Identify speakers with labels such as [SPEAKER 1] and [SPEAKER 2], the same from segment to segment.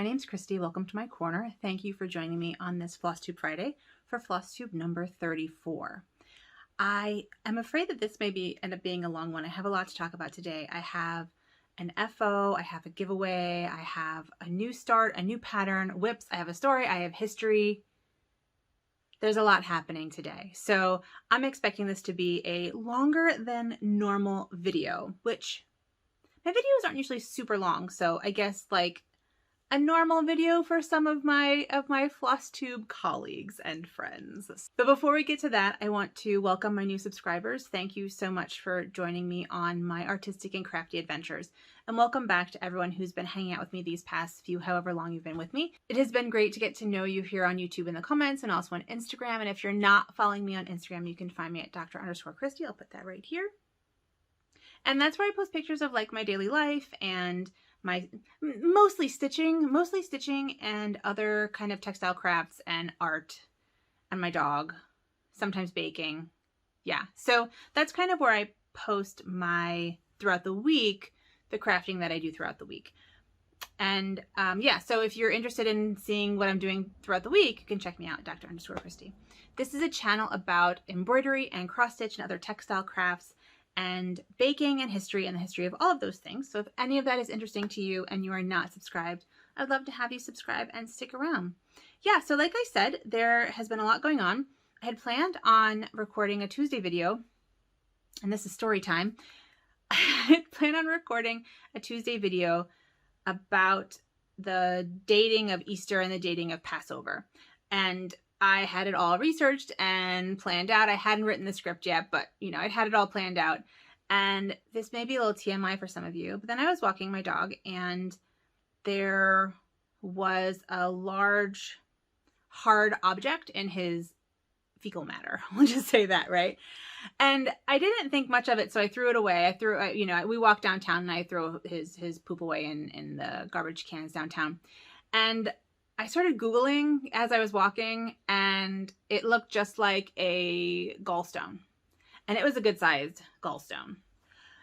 [SPEAKER 1] name's Christy. Welcome to my corner. Thank you for joining me on this Flosstube Friday for Flosstube number 34. I am afraid that this may end up being a long one. I have a lot to talk about today. I have an FO, I have a giveaway, I have a new start, a new pattern, whips, I have a story, I have history. There's a lot happening today. So I'm expecting this to be a longer than normal video, which my videos aren't usually super long. So I guess like a normal video for some of my Flosstube colleagues and friends. But before we get to that, I want to welcome my new subscribers. Thank you so much for joining me on my artistic and crafty adventures. And welcome back to everyone who's been hanging out with me these past however long you've been with me. It has been great to get to know you here on YouTube in the comments and also on Instagram. And if you're not following me on Instagram, you can find me at Dr._Christy. I'll put that right here. And that's where I post pictures of like my daily life and my mostly stitching and other kind of textile crafts and art and my dog, sometimes baking. Yeah, so that's kind of where I post my throughout the week, the crafting that I do throughout the week. And yeah, so if you're interested in seeing what I'm doing throughout the week, you can check me out at Dr._Christy. This is a channel about embroidery and cross stitch and other textile crafts and baking and history and the history of all of those things. So if any of that is interesting to you and you are not subscribed, I'd love to have you subscribe and stick around. Yeah, so like I said, there has been a lot going on. I had planned on recording a Tuesday video, and this is story time. I had planned on recording a Tuesday video about the dating of Easter and the dating of Passover. And I had it all researched and planned out. I hadn't written the script yet, but you know, I'd had it all planned out. And this may be a little TMI for some of you, but then I was walking my dog and there was a large, hard object in his fecal matter. We'll just say that, right? And I didn't think much of it, so I threw it away. You know, we walked downtown and I threw his poop away in the garbage cans downtown. And I started Googling as I was walking, and it looked just like a gallstone. And it was a good-sized gallstone.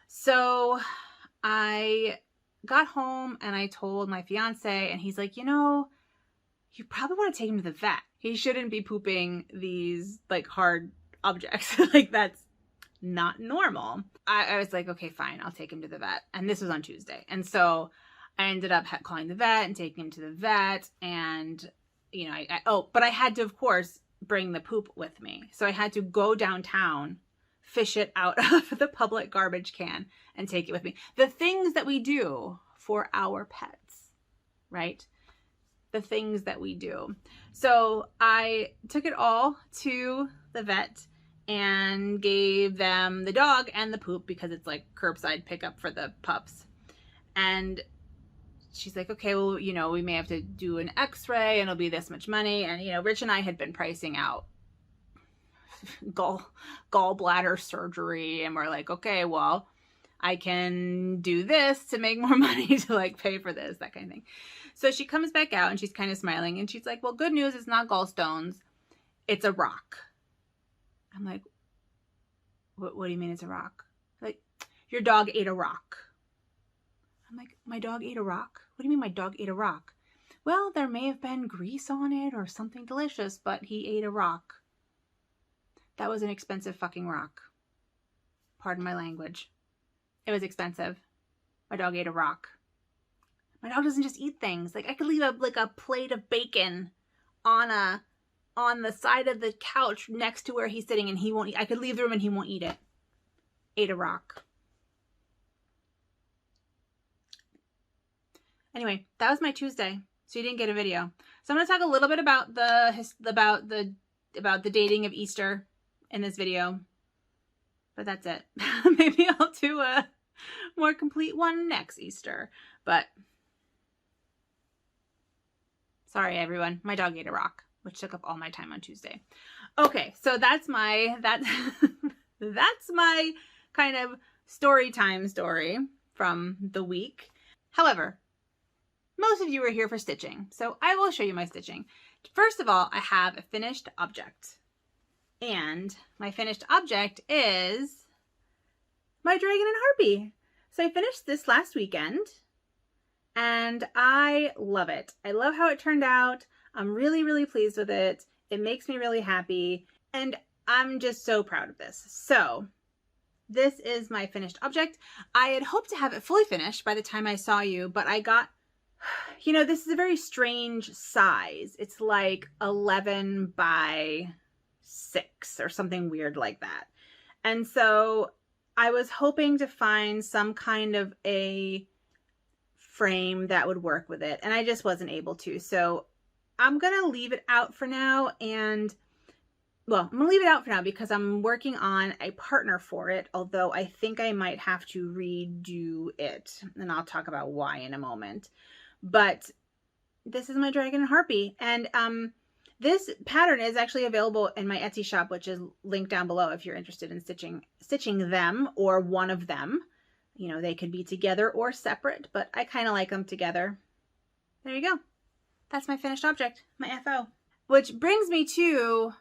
[SPEAKER 1] So I got home and I told my fiance, and he's like, you know, you probably want to take him to the vet. He shouldn't be pooping these like hard objects. Like that's not normal. I was like, okay, fine, I'll take him to the vet. And this was on Tuesday. And so I ended up calling the vet and taking him to the vet. And, you know, but I had to, of course, bring the poop with me. So I had to go downtown, fish it out of the public garbage can and take it with me. The things that we do for our pets, right? The things that we do. So I took it all to the vet and gave them the dog and the poop because it's like curbside pickup for the pups. And she's like, okay, well, you know, we may have to do an x-ray and it'll be this much money. And, you know, Rich and I had been pricing out gallbladder surgery. And we're like, okay, well, I can do this to make more money to like pay for this, that kind of thing. So she comes back out and she's kind of smiling and she's like, well, good news, it's not gallstones. It's a rock. I'm like, what do you mean it's a rock? Like, your dog ate a rock. I'm like, my dog ate a rock? What do you mean my dog ate a rock? Well, there may have been grease on it or something delicious, but he ate a rock. That was an expensive fucking rock. Pardon my language. It was expensive. My dog ate a rock. My dog doesn't just eat things. Like I could leave a plate of bacon on the side of the couch next to where he's sitting and he won't eat. I could leave the room and he won't eat it. Ate a rock. Anyway, that was my Tuesday, so you didn't get a video. So I'm going to talk a little bit about the dating of Easter in this video, but that's it. Maybe I'll do a more complete one next Easter, but sorry everyone, my dog ate a rock, which took up all my time on Tuesday. Okay, so that's my kind of story time story from the week. However, most of you are here for stitching, so I will show you my stitching. First of all, I have a finished object. And my finished object is my dragon and harpy. So I finished this last weekend and I love it. I love how it turned out. I'm really, really pleased with it. It makes me really happy, and I'm just so proud of this. So this is my finished object. I had hoped to have it fully finished by the time I saw you, but I got, you know, this is a very strange size. It's like 11 by 6 or something weird like that. And so I was hoping to find some kind of a frame that would work with it, and I just wasn't able to. So I'm gonna leave it out for now, and well, I'm gonna leave it out for now because I'm working on a partner for it, although I think I might have to redo it, and I'll talk about why in a moment. But this is my dragon and harpy, and this pattern is actually available in my Etsy shop, which is linked down below if you're interested in stitching them or one of them. You know, they could be together or separate, but I kind of like them together. There you go. That's my finished object, my FO. Which brings me to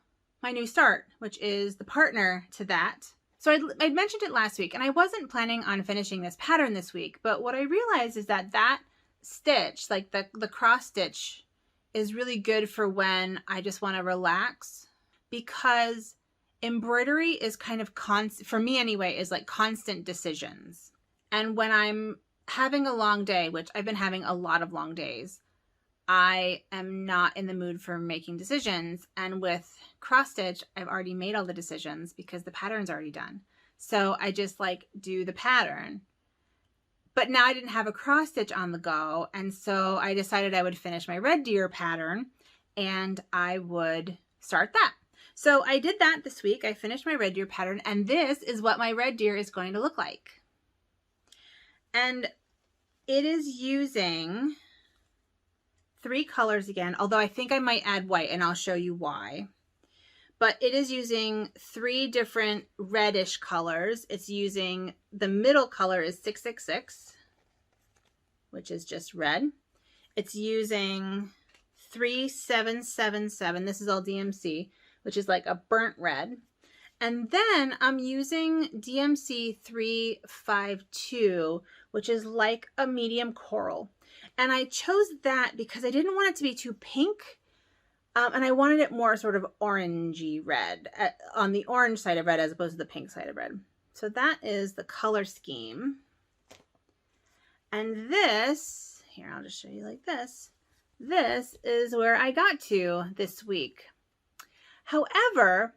[SPEAKER 1] my new start, which is the partner to that. So I'd mentioned it last week, and I wasn't planning on finishing this pattern this week, but what I realized is that that stitch, like the cross stitch, is really good for when I just want to relax, because embroidery is kind of constant, for me anyway, is like constant decisions. And when I'm having a long day, which I've been having a lot of long days, I am not in the mood for making decisions. And with cross stitch, I've already made all the decisions because the pattern's already done. So I just like do the pattern. But now I didn't have a cross stitch on the go, and so I decided I would finish my red deer pattern and I would start that. So I did that this week. I finished my red deer pattern, and this is what my red deer is going to look like. And it is using 3 colors again, although I think I might add white, and I'll show you why. But it is using 3 different reddish colors. It's using, the middle color is 666, which is just red. It's using 3777, this is all DMC, which is like a burnt red. And then I'm using DMC 352, which is like a medium coral. And I chose that because I didn't want it to be too pink. And I wanted it more sort of orangey red, on the orange side of red as opposed to the pink side of red. So that is the color scheme. And this, here, I'll just show you like this. This is where I got to this week. However,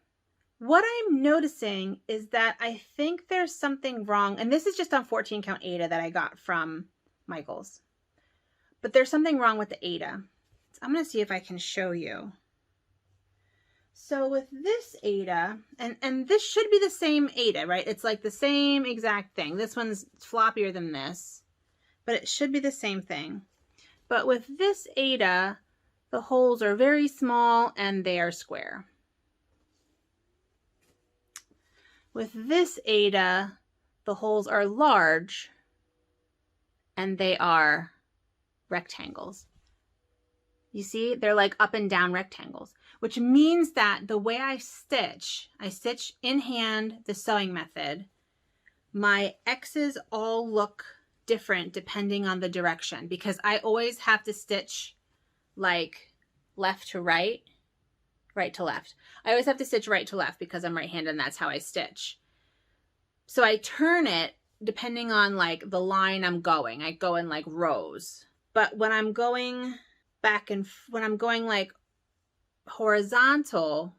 [SPEAKER 1] what I'm noticing is that I think there's something wrong. And this is just on 14 count Aida that I got from Michaels. But there's something wrong with the Aida. I'm going to see if I can show you. So with this Aida, and this should be the same Aida, right? It's like the same exact thing. This one's floppier than this, but it should be the same thing. But with this Aida, the holes are very small and they are square. With this Aida, the holes are large and they are rectangles. You see, they're like up and down rectangles, which means that the way I stitch in hand, the sewing method, my X's all look different depending on the direction, because I always have to stitch like left to right, right to left. I always have to stitch right to left because I'm right-handed and that's how I stitch. So I turn it depending on like the line I'm going. I go in like rows. But when I'm going back and when I'm going like horizontal,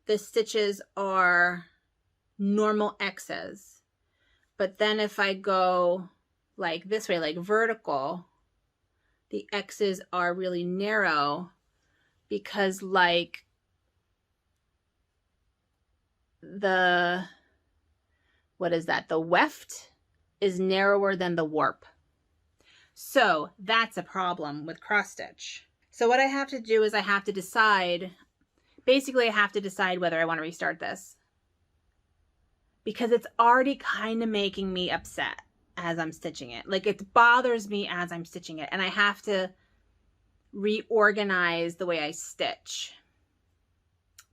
[SPEAKER 1] the stitches are normal X's. But then if I go like this way, like vertical, the X's are really narrow because like the, what is that? The weft is narrower than the warp. So that's a problem with cross stitch. So what I have to do is I have to decide, basically I have to decide whether I want to restart this, because it's already kind of making me upset as I'm stitching it. Like it bothers me as I'm stitching it, and I have to reorganize the way I stitch.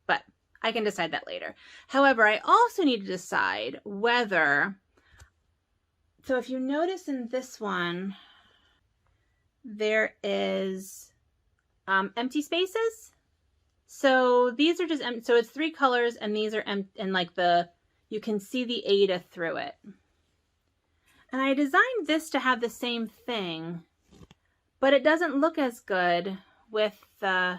[SPEAKER 1] But I can decide that later. However, I also need to decide whether, so if you notice in this one, there is empty spaces. So these are just empty. So it's 3 colors, and these are empty, and like you can see the Ada through it. And I designed this to have the same thing, but it doesn't look as good with the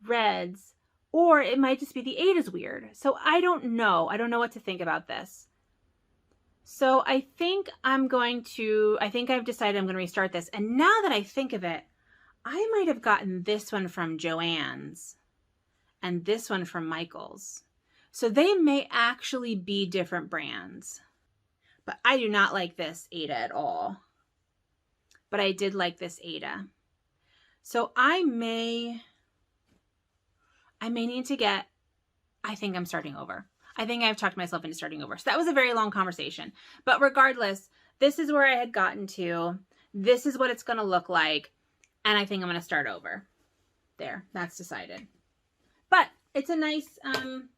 [SPEAKER 1] reds, or it might just be the Ada's weird. So I don't know. I don't know what to think about this. So I think I've decided I'm going to restart this. And now that I think of it, I might have gotten this one from Joann's and this one from Michael's. So they may actually be different brands. But I do not like this Ada at all. But I did like this Ada. So I may need to get, I think I'm starting over. I think I've talked myself into starting over. So that was a very long conversation. But regardless, this is where I had gotten to. This is what it's going to look like. And I think I'm going to start over. There, that's decided. But it's a nice,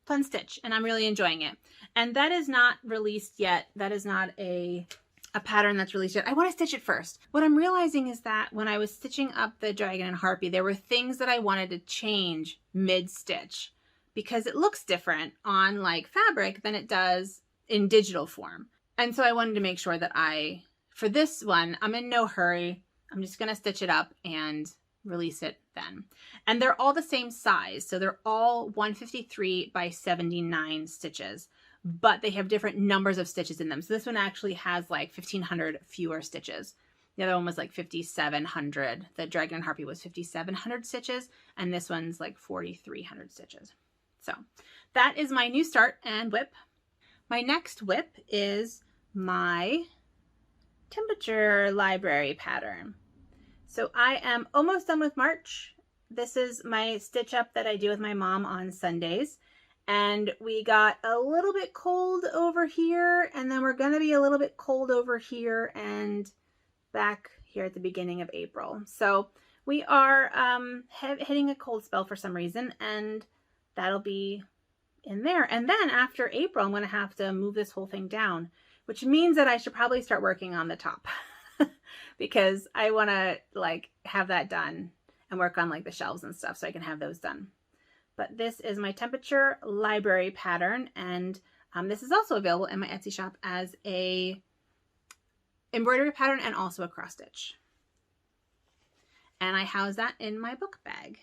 [SPEAKER 1] fun stitch, and I'm really enjoying it. And that is not released yet. That is not a pattern that's released yet. I want to stitch it first. What I'm realizing is that when I was stitching up the Dragon and Harpy, there were things that I wanted to change mid-stitch because it looks different on like fabric than it does in digital form. And so I wanted to make sure that for this one, I'm in no hurry. I'm just going to stitch it up and release it then. And they're all the same size. So they're all 153 by 79 stitches, but they have different numbers of stitches in them. So this one actually has like 1,500 fewer stitches. The other one was like 5,700. The Dragon and Harpy was 5,700 stitches, and this one's like 4,300 stitches. So that is my new start and whip. My next whip is my temperature library pattern. So I am almost done with March. This is my stitch up that I do with my mom on Sundays. And we got a little bit cold over here, and then we're going to be a little bit cold over here and back here at the beginning of April. So we are hitting a cold spell for some reason, and that'll be in there. And then after April, I'm going to have to move this whole thing down, which means that I should probably start working on the top because I want to like have that done and work on like the shelves and stuff so I can have those done. But this is my temperature library pattern, and this is also available in my Etsy shop as a embroidery pattern and also a cross stitch. And I house that in my book bag.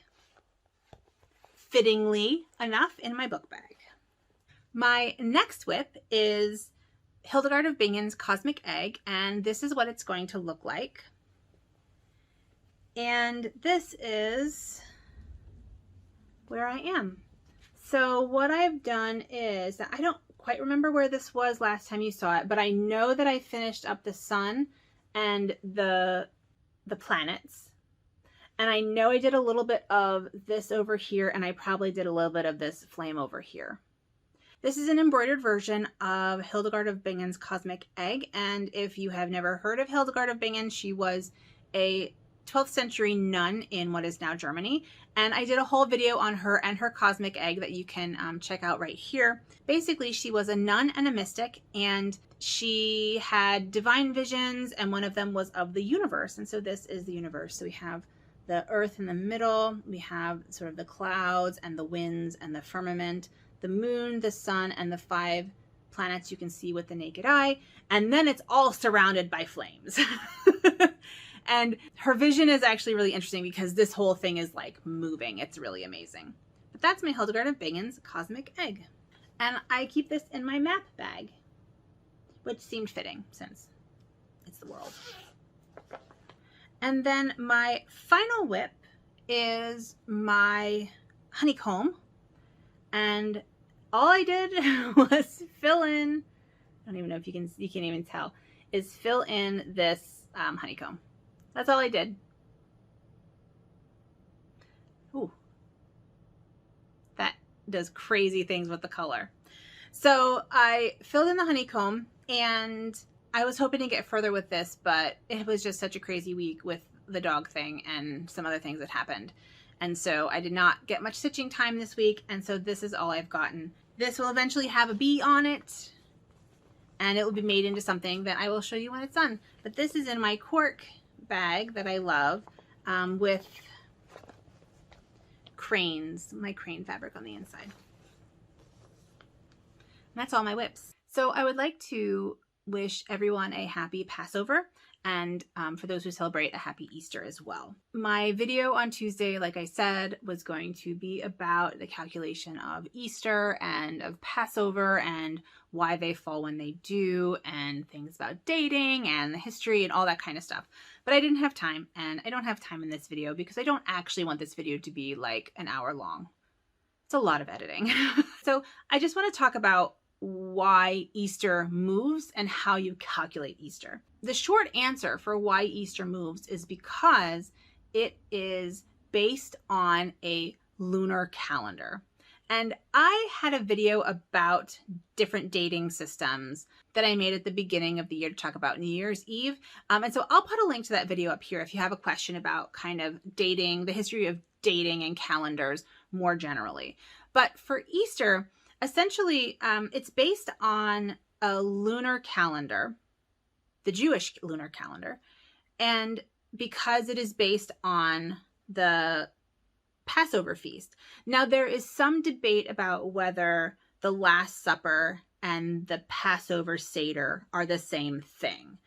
[SPEAKER 1] Fittingly enough, in my book bag. My next whip is Hildas of Bingen's Cosmic Egg, and this is what it's going to look like. And this is where I am. So what I've done is, I don't quite remember where this was last time you saw it, but I know that I finished up the sun and the planets. And I know I did a little bit of this over here, and I probably did a little bit of this flame over here. This is an embroidered version of Hildas of Bingen's Cosmic Egg, and if you have never heard of Hildas of Bingen, she was a 12th century nun in what is now Germany, and I did a whole video on her and her cosmic egg that you can check out right here. Basically, she was a nun and a mystic, and she had divine visions, and one of them was of the universe, and so this is the universe. So we have the earth in the middle, we have sort of the clouds and the winds and the firmament, the moon, the sun, and the 5 planets you can see with the naked eye, and then it's all surrounded by flames. And her vision is actually really interesting because this whole thing is like moving. It's really amazing. But that's my Hildas of Bingen's Cosmic Egg. And I keep this in my map bag, which seemed fitting since it's the world. And then my final whip is my Honeycomb. And all I did was fill in, I don't even know if you can't even tell, is fill in this honeycomb. That's all I did. Ooh. That does crazy things with the color. So I filled in the honeycomb, and I was hoping to get further with this, but it was just such a crazy week with the dog thing and some other things that happened. And so I did not get much stitching time this week, and so this is all I've gotten. This will eventually have a bee on it, and it will be made into something that I will show you when it's done. But this is in my cork bag that I love with cranes, my crane fabric on the inside. And that's all my whips. So I would like to wish everyone a happy Passover, and for those who celebrate, a happy Easter as well. My video on Tuesday, like I said, was going to be about the calculation of Easter and of Passover and why they fall when they do, and things about dating and the history and all that kind of stuff. But I didn't have time, and I don't have time in this video because I don't actually want this video to be like an hour long. It's a lot of editing. So I just want to talk about why Easter moves and how you calculate Easter. The short answer for why Easter moves is because it is based on a lunar calendar. And I had a video about different dating systems that I made at the beginning of the year to talk about New Year's Eve. And so I'll put a link to that video up here if you have a question about kind of dating, the history of dating and calendars more generally. But for Easter, essentially, it's based on a lunar calendar, the Jewish lunar calendar, and because it is based on the Passover feast. Now, there is some debate about whether the Last Supper and the Passover Seder are the same thing,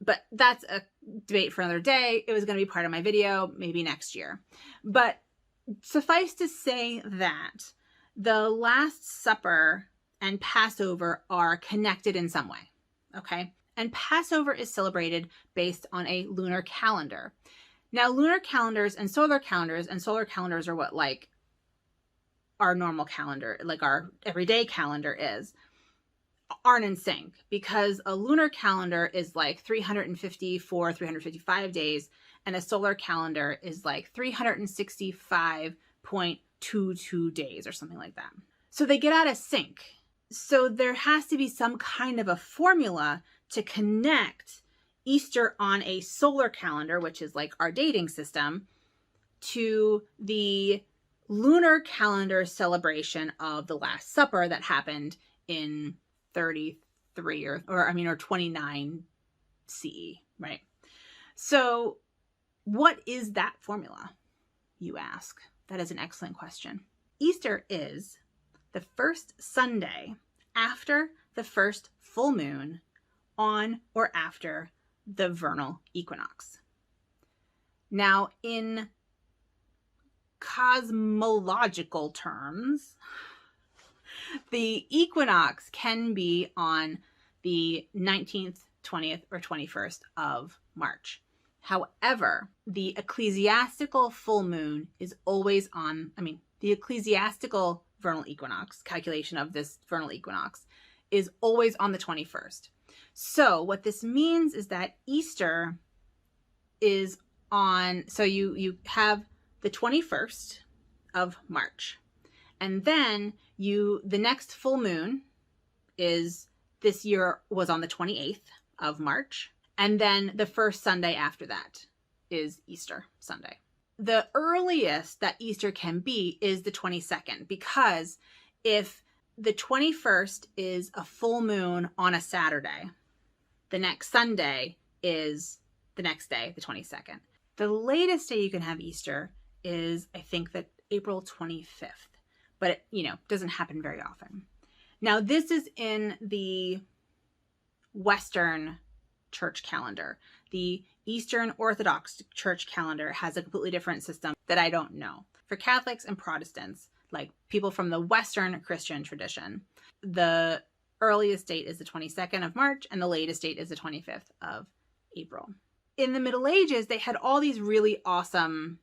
[SPEAKER 1] but that's a debate for another day. It was going to be part of my video, maybe next year. But suffice to say that the Last Supper and Passover are connected in some way, okay? And Passover is celebrated based on a lunar calendar. Now, lunar calendars and solar calendars are what like our normal calendar, like our everyday calendar is, aren't in sync, because a lunar calendar is like 354, 355 days, and a solar calendar is like 365.22 days or something like that. So they get out of sync. So there has to be some kind of a formula to connect Easter on a solar calendar, which is like our dating system, to the lunar calendar celebration of the Last Supper that happened in 33 or 29 CE, right? So what is that formula, you ask? That is an excellent question. Easter is the first Sunday after the first full moon on or after the vernal equinox. Now, in cosmological terms, the equinox can be on the 19th, 20th, or 21st of March. However, the ecclesiastical full moon is always on, the ecclesiastical vernal equinox, calculation of this vernal equinox, is always on the 21st. So what this means is that Easter is on, so you have the 21st of March, and then the next full moon is, this year was on the 28th of March, and then the first Sunday after that is Easter Sunday. The earliest that Easter can be is the 22nd, because if the 21st is a full moon on a Saturday, the next Sunday is the next day, the 22nd. The latest day you can have Easter is, I think, that April 25th, but it, doesn't happen very often. Now, this is in the Western church calendar. The Eastern Orthodox church calendar has a completely different system that I don't know. For Catholics and Protestants, like people from the Western Christian tradition, the earliest date is the 22nd of March and the latest date is the 25th of April. In the Middle Ages, they had all these really awesome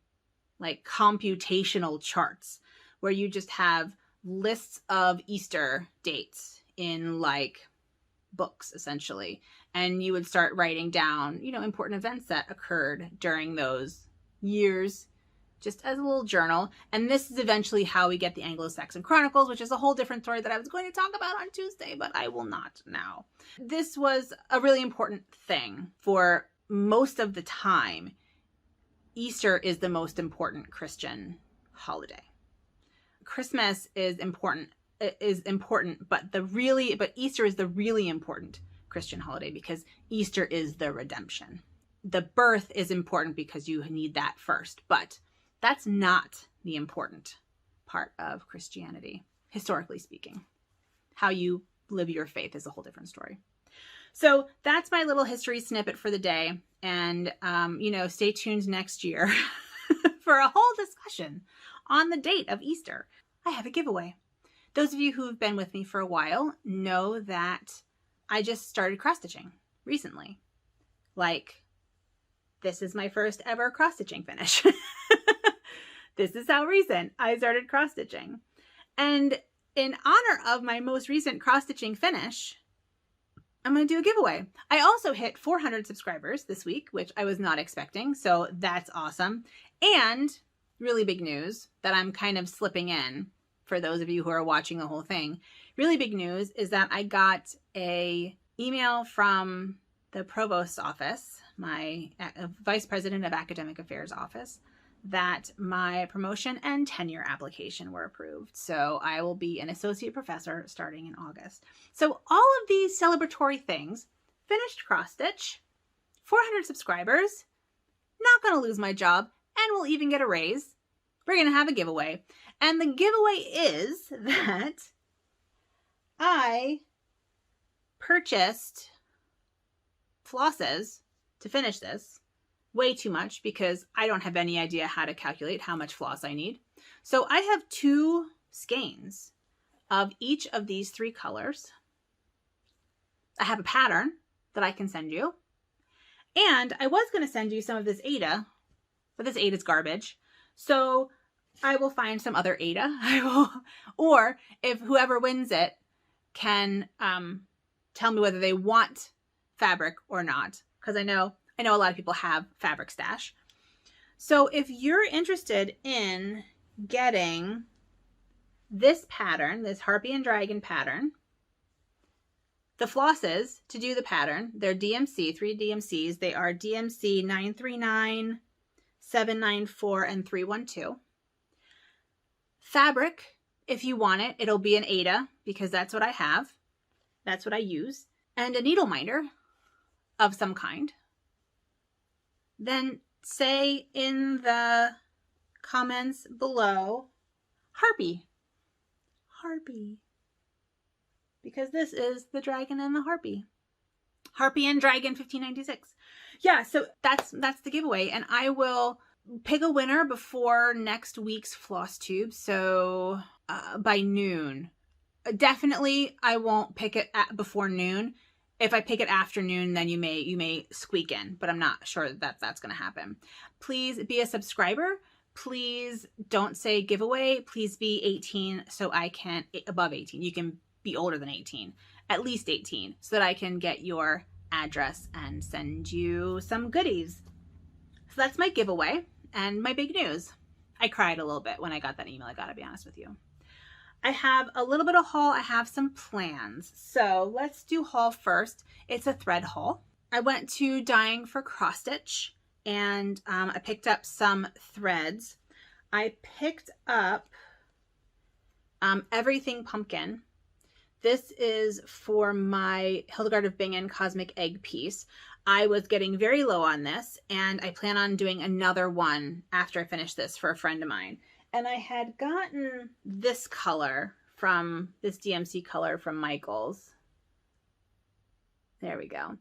[SPEAKER 1] like computational charts where you just have lists of Easter dates in like books essentially, and you would start writing down important events that occurred during those years just as a little journal. And this is eventually how we get the Anglo-Saxon Chronicles, which is a whole different story that I was going to talk about on Tuesday, but I will not now. This was a really important thing. For most of the time, Easter is the most important Christian holiday. Christmas is important, but Easter is the really important Christian holiday because Easter is the redemption. the birth is important because you need that first, but that's not the important part of Christianity, historically speaking. How you live your faith is a whole different story. So that's my little history snippet for the day. And, stay tuned next year for a whole discussion on the date of Easter. I have a giveaway. Those of you who have been with me for a while know that I just started cross-stitching recently. Like, this is my first ever cross-stitching finish. This is how recent I started cross-stitching. And in honor of my most recent cross-stitching finish, I'm going to do a giveaway. I also hit 400 subscribers this week, which I was not expecting. So that's awesome. And really big news that I'm kind of slipping in for those of you who are watching the whole thing. Really big news is that I got an email from the provost's office, my vice president of academic affairs office, that my promotion and tenure application were approved. So I will be an associate professor starting in August. So all of these celebratory things, finished cross stitch, 400 subscribers, not going to lose my job, and we'll even get a raise. We're going to have a giveaway. And the giveaway is that I purchased flosses to finish this. Way too much because I don't have any idea how to calculate how much floss I need. So I have 2 skeins of each of these 3 colors. I have a pattern that I can send you. And I was going to send you some of this Aida, but this Aida is garbage. So I will find some other Aida. Or if whoever wins it can tell me whether they want fabric or not. Because I know a lot of people have fabric stash. So if you're interested in getting this pattern, this Harpy and Dragon pattern, the flosses to do the pattern, they're DMC, 3 DMCs. They are DMC 939, 794, and 312. Fabric, if you want it, it'll be an Aida because that's what I have. That's what I use. And a needle minder of some kind. Then say in the comments below, Harpy. Harpy. Because this is the dragon and the Harpy. Harpy and Dragon 1596. Yeah, so that's the giveaway. And I will pick a winner before next week's Flosstube. So by noon. Definitely I won't pick it before noon. If I pick it afternoon, then you may squeak in, but I'm not sure that that's going to happen. Please be a subscriber. Please don't say giveaway. Please be 18 so I can, above 18. You can be older than 18, at least 18, so that I can get your address and send you some goodies. So that's my giveaway and my big news. I cried a little bit when I got that email, I gotta be honest with you. I have a little bit of haul. I have some plans. So let's do haul first. It's a thread haul. I went to Dying for Cross Stitch and I picked up some threads. I picked up Everything Pumpkin. This is for my Hildas of Bingen Cosmic Egg piece. I was getting very low on this and I plan on doing another one after I finish this for a friend of mine. And I had gotten this color from, this DMC color from Michaels. There we go.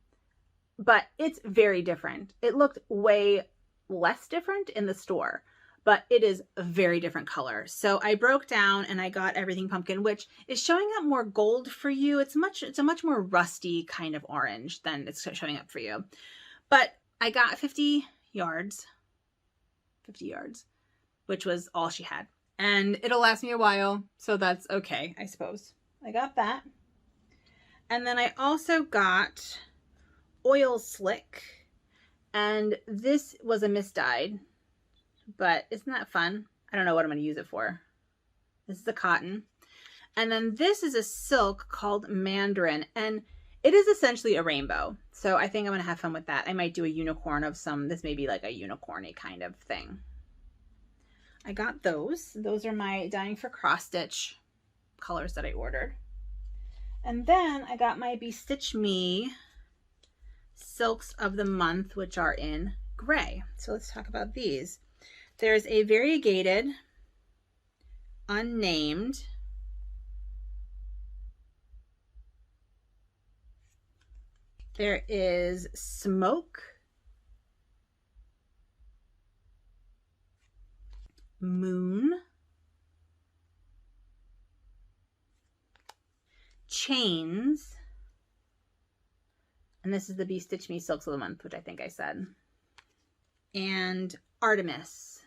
[SPEAKER 1] But it's very different. It looked way less different in the store, but it is a very different color. So I broke down and I got Everything Pumpkin, which is showing up more gold for you. It's a much more rusty kind of orange than it's showing up for you. But I got 50 yards, which was all she had. And it'll last me a while, so that's okay, I suppose. I got that. And then I also got Oil Slick. And this was a misdyed, but isn't that fun? I don't know what I'm going to use it for. This is a cotton. And then this is a silk called Mandarin, and it is essentially a rainbow. So I think I'm going to have fun with that. I might do a unicorn of some, this may be like a unicorny kind of thing. I got those. Those are my Dying for Cross Stitch colors that I ordered. And then I got my Bestitch Me silks of the month, which are in gray. So let's talk about these. There's a variegated, unnamed, there is smoke, moon, chains, and this is the Be Stitch Me Silks of the Month, which I think I said, and Artemis.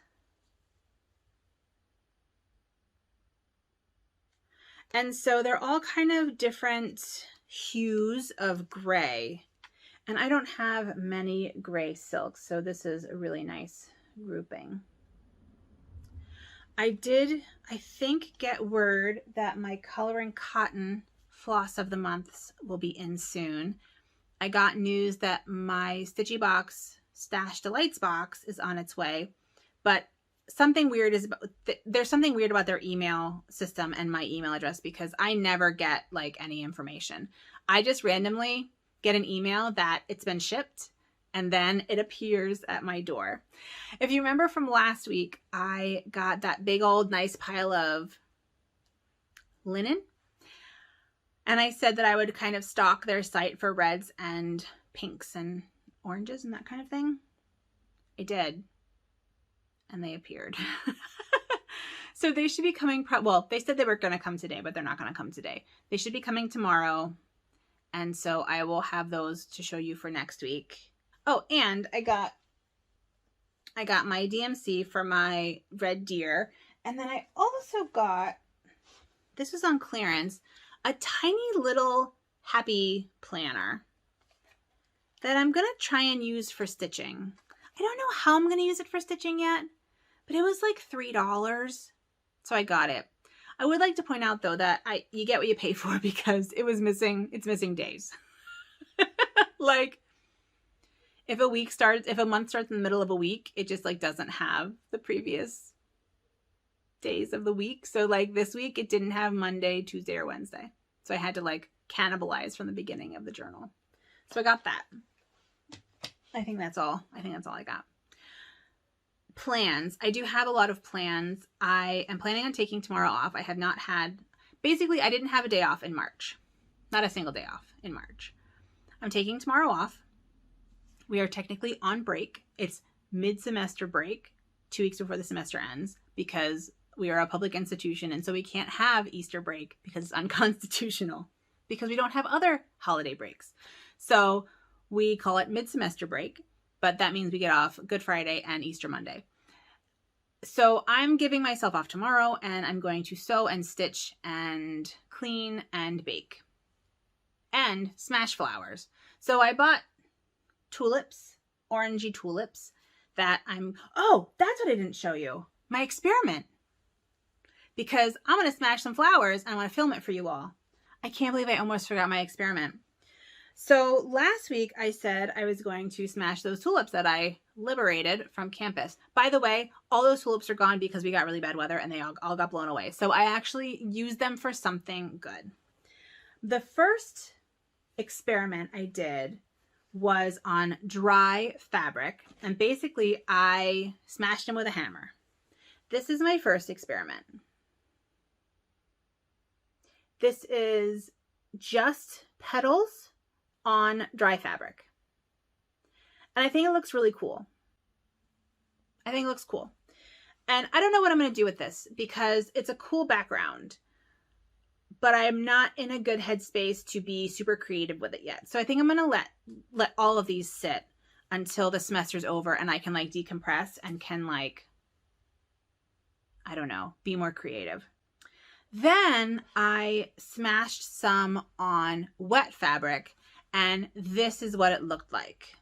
[SPEAKER 1] And so they're all kind of different hues of gray. And I don't have many gray silks, so this is a really nice grouping. I did, I think, get word that my Coloring Cotton floss of the months will be in soon. I got news that my Stitchy Box Stash Delights box is on its way, but something weird is about, there's something weird about their email system and my email address, because I never get like any information. I just randomly get an email that it's been shipped, and then it appears at my door. If you remember from last week, I got that big old nice pile of linen, and I said that I would kind of stalk their site for reds and pinks and oranges and that kind of thing. I did, and they appeared. So they should be coming, well, they said they were going to come today, but they're not going to come today. They should be coming tomorrow, and so I will have those to show you for next week. Oh, and I got my DMC for my red deer, and then I also got, this was on clearance, a tiny little happy planner that I'm going to try and use for stitching. I don't know how I'm going to use it for stitching yet, but it was like $3, so I got it. I would like to point out though that you get what you pay for, because it's missing days. Like if a month starts in the middle of a week, it just like doesn't have the previous days of the week. So like this week it didn't have Monday, Tuesday, or Wednesday. So I had to like cannibalize from the beginning of the journal. So I got that. I think that's all I got. Plans. I do have a lot of plans. I am planning on taking tomorrow off. I have not had, basically I didn't have a day off in March. Not a single day off in March. I'm taking tomorrow off. We are technically on break. It's mid-semester break, 2 weeks before the semester ends, because we are a public institution, and so we can't have Easter break because it's unconstitutional, because we don't have other holiday breaks. So we call it mid-semester break, but that means we get off Good Friday and Easter Monday. So I'm giving myself off tomorrow, and I'm going to sew and stitch and clean and bake and smash flowers. So I bought tulips, orangey tulips that oh, that's what I didn't show you. My experiment. Because I'm going to smash some flowers and I want to film it for you all. I can't believe I almost forgot my experiment. So last week I said I was going to smash those tulips that I liberated from campus. By the way, all those tulips are gone because we got really bad weather and they all got blown away. So I actually used them for something good. The first experiment I did was on dry fabric, and basically I smashed them with a hammer. This is my first experiment. This is just petals on dry fabric. And I think it looks really cool. I think it looks cool. And I don't know what I'm going to do with this because it's a cool background, but I'm not in a good headspace to be super creative with it yet. So I think I'm going to let all of these sit until the semester's over and I can like decompress and can like, I don't know, be more creative. Then I smashed some on wet fabric, and this is what it looked like.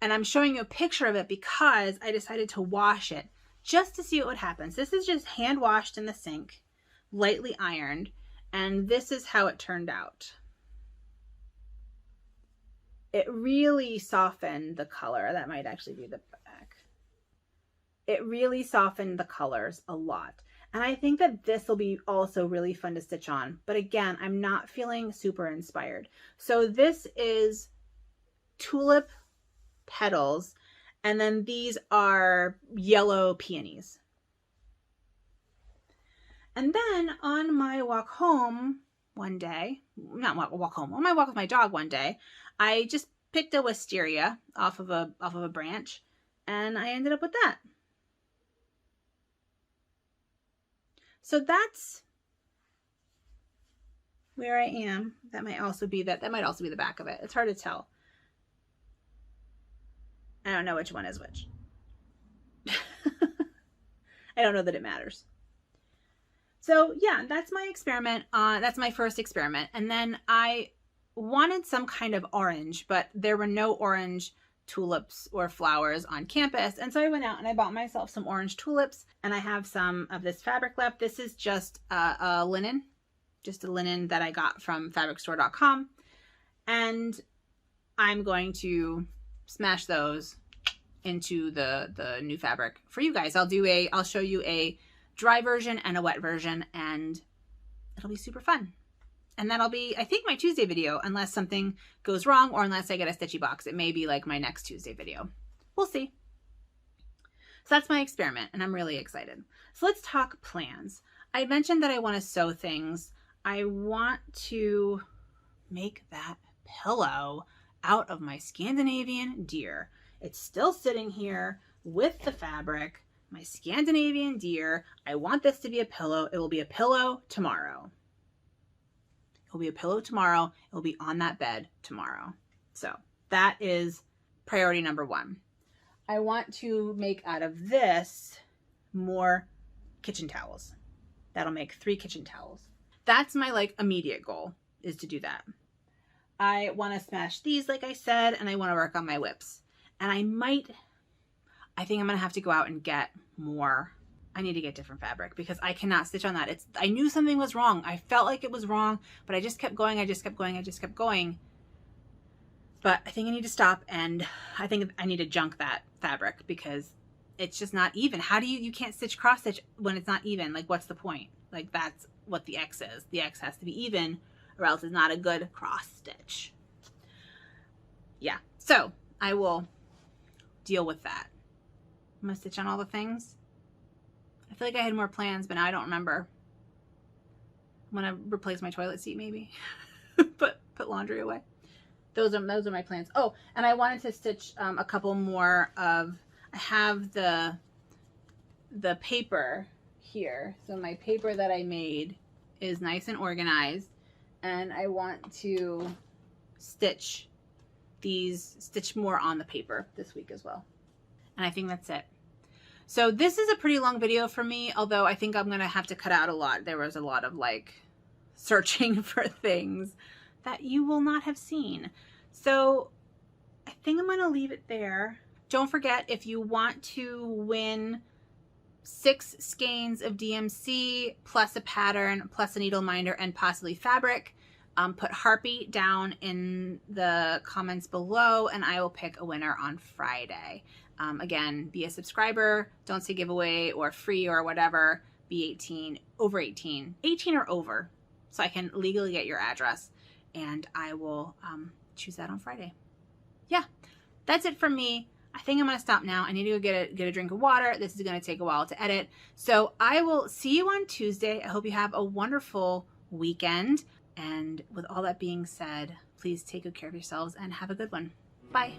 [SPEAKER 1] And I'm showing you a picture of it because I decided to wash it just to see what happens. This is just hand washed in the sink, lightly ironed, and this is how it turned out. It really softened the color. That might actually be the back. It really softened the colors a lot. And I think that this will be also really fun to stitch on. But again, I'm not feeling super inspired. So this is tulip petals, and then these are yellow peonies. And then on my walk home one day, not walk home, on my walk with my dog one day, I just picked a wisteria off of a branch, and I ended up with that. So that's where I am. That might also be that might also be the back of it. It's hard to tell. I don't know which one is which. I don't know that it matters. So yeah, that's my experiment. That's my first experiment. And then I wanted some kind of orange, but there were no orange tulips or flowers on campus. And so I went out and I bought myself some orange tulips, and I have some of this fabric left. This is just a linen, just a linen that I got from fabricstore.com. And I'm going to smash those into the new fabric for you guys. I'll show you a dry version and a wet version, and it'll be super fun. And that'll be, I think, my Tuesday video, unless something goes wrong or unless I get a stitchy box. It may be like my next Tuesday video. We'll see. So that's my experiment, and I'm really excited. So let's talk plans. I mentioned that I want to sew things. I want to make that pillow out of my Scandinavian deer. It's still sitting here with the fabric, my Scandinavian deer. I want this to be a pillow. It will be a pillow tomorrow. It will be a pillow tomorrow. It will be on that bed tomorrow. So that is priority number one. I want to make out of this more kitchen towels. That'll make 3 kitchen towels. That's my like immediate goal, is to do that. I want to smash these, like I said, and I want to work on my whips. And I think I'm going to have to go out and get more. I need to get different fabric because I cannot stitch on that. I knew something was wrong. I felt like it was wrong, but I just kept going. I just kept going. But I think I need to stop, and I think I need to junk that fabric because it's just not even. How do you can't stitch cross stitch when it's not even? Like, what's the point? Like, that's what the X is. The X has to be even, or else it's not a good cross stitch. Yeah, so I will deal with that. I'm gonna stitch on all the things. I feel like I had more plans, but now I don't remember. I'm gonna replace my toilet seat, maybe. put laundry away. Those are my plans. Oh, and I wanted to stitch a couple more of. I have the paper here. So my paper that I made is nice and organized, and I want to stitch more on the paper this week as well. And I think that's it. So this is a pretty long video for me, although I think I'm going to have to cut out a lot. There was a lot of like searching for things that you will not have seen. So I think I'm going to leave it there. Don't forget, if you want to win 6 skeins of DMC plus a pattern plus a needle minder and possibly fabric, put Harpy down in the comments below and I will pick a winner on Friday. Again, be a subscriber, don't say giveaway or free or whatever, be 18, over 18 or over, so I can legally get your address, and I will choose that on Friday. Yeah, that's it from me. I think I'm going to stop now. I need to go get a drink of water. This is going to take a while to edit. So I will see you on Tuesday. I hope you have a wonderful weekend. And with all that being said, please take good care of yourselves and have a good one. Bye.